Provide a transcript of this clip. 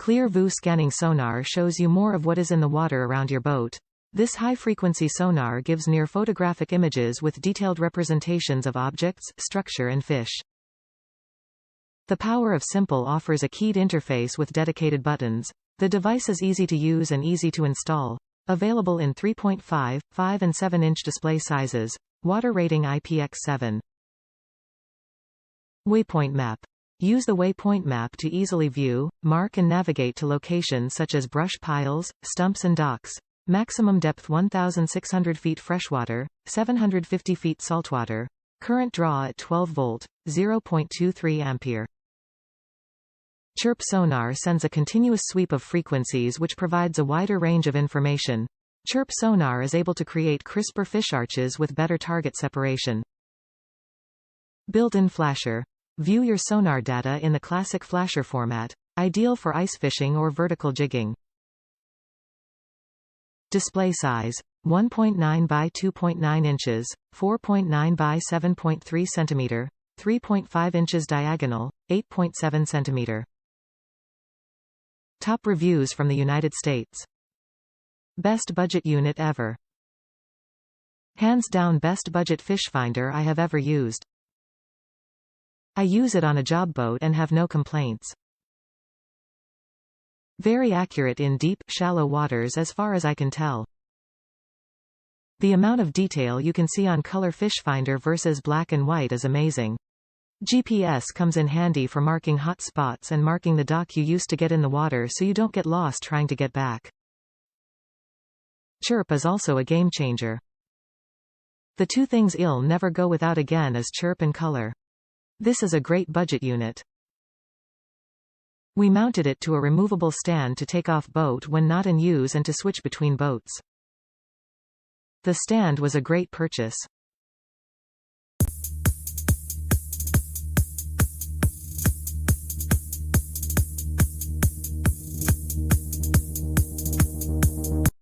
Clear view scanning sonar shows you more of what is in the water around your boat. This high-frequency sonar gives near photographic images with detailed representations of objects, structure and fish. The power of Simple offers a keyed interface with dedicated buttons. The device is easy to use and easy to install. Available in 3.5, 5 and 7-inch display sizes. Water rating IPX7. Waypoint map. Use the Waypoint map to easily view, mark and navigate to locations such as brush piles, stumps and docks. Maximum depth 1,600 feet freshwater, 750 feet saltwater. Current draw at 12 volt, 0.23 ampere. Chirp Sonar sends a continuous sweep of frequencies which provides a wider range of information. Chirp Sonar is able to create crisper fish arches with better target separation. Built-in flasher. View your sonar data in the classic flasher format, ideal for ice fishing or vertical jigging. Display size: 1.9 by 2.9 inches, 4.9 by 7.3 cm, 3.5 inches diagonal, 8.7 cm. Top reviews from the United States. Best budget unit ever. Hands down best budget Fishfinder I have ever used. I use it on a job boat and have no complaints. Very accurate in deep, shallow waters as far as I can tell. The amount of detail you can see on color Fishfinder versus black and white is amazing. GPS comes in handy for marking hot spots and marking the dock you used to get in the water so you don't get lost trying to get back. Chirp is also a game changer. The two things you'll never go without again is chirp and color. This is a great budget unit. We mounted it to a removable stand to take off boat when not in use and to switch between boats. The stand was a great purchase.